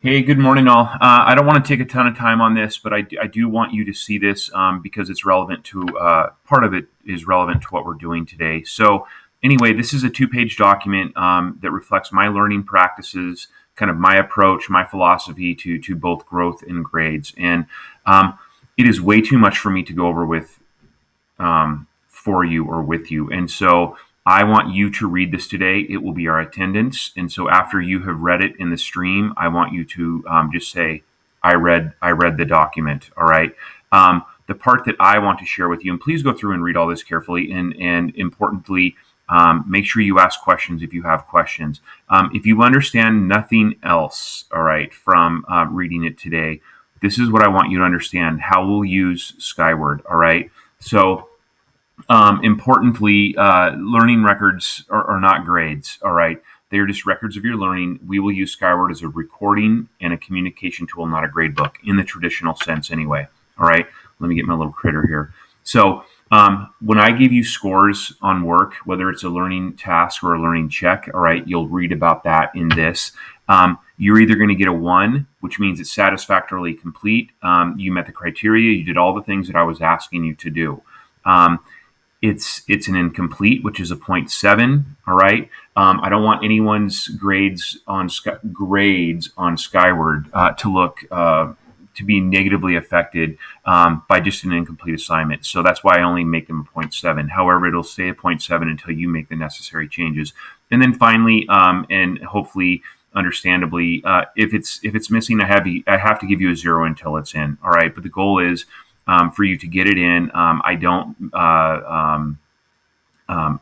Hey, good morning, all. I don't want to take a ton of time on this, but I do want you to see this because it's relevant to part of it is relevant to what we're doing today. So, anyway, this is a two-page document that reflects my learning practices, kind of my approach, my philosophy to both growth and grades. And it is way too much for me to go over with for you or with you. And so I want you to read this today. It will be our attendance. And so after you have read it in the stream, I want you to just say, I read the document. All right. The part that I want to share with you, and please go through and read all this carefully. And importantly, make sure you ask questions if you have questions. If you understand nothing else, all right, from reading it today, this is what I want you to understand how we'll use Skyward. All right. So, importantly, learning records are not grades. All right. They are just records of your learning. We will use Skyward as a recording and a communication tool, not a grade book in the traditional sense, anyway. All right. Let me get my little critter here. So, when I give you scores on work, whether it's a learning task or a learning check, all right, you'll read about that in this. You're either going to get a 1, which means it's satisfactorily complete. You met the criteria. You did all the things that I was asking you to do. It's an incomplete, which is a 0.7. All right. I don't want anyone's grades on Skyward to look to be negatively affected by just an incomplete assignment. So that's why I only make them a 0.7. However, it'll stay a 0.7 until you make the necessary changes. And then finally, and hopefully understandably, if it's missing, I have to give you a 0 until it's in. All right. But the goal is for you to get it in. I don't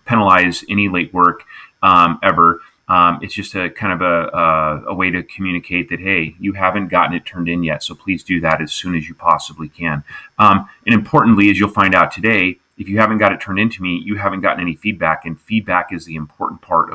penalize any late work ever. It's just a kind of a way to communicate that, hey, you haven't gotten it turned in yet, so please do that as soon as you possibly can. And importantly, as you'll find out today, if you haven't got it turned into me, you haven't gotten any feedback, and feedback is the important part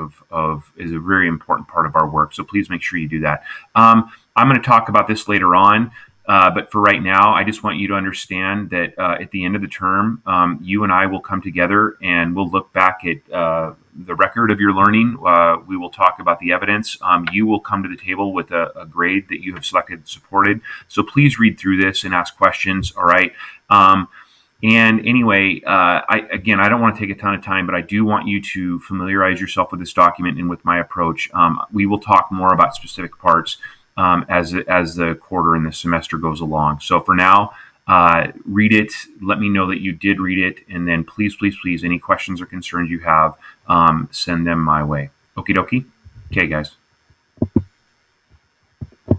is a very important part of our work. So please make sure you do that. I'm going to talk about this later on. But for right now, I just want you to understand that at the end of the term, you and I will come together and we'll look back at the record of your learning. We will talk about the evidence. You will come to the table with a grade that you have selected and supported. So please read through this and ask questions. All right. And anyway, I don't want to take a ton of time, but I do want you to familiarize yourself with this document and with my approach. We will talk more about specific parts as the quarter and the semester goes along. So for now, read it. Let me know that you did read it, and then please, any questions or concerns you have, send them my way. Okie dokie. Okay, guys.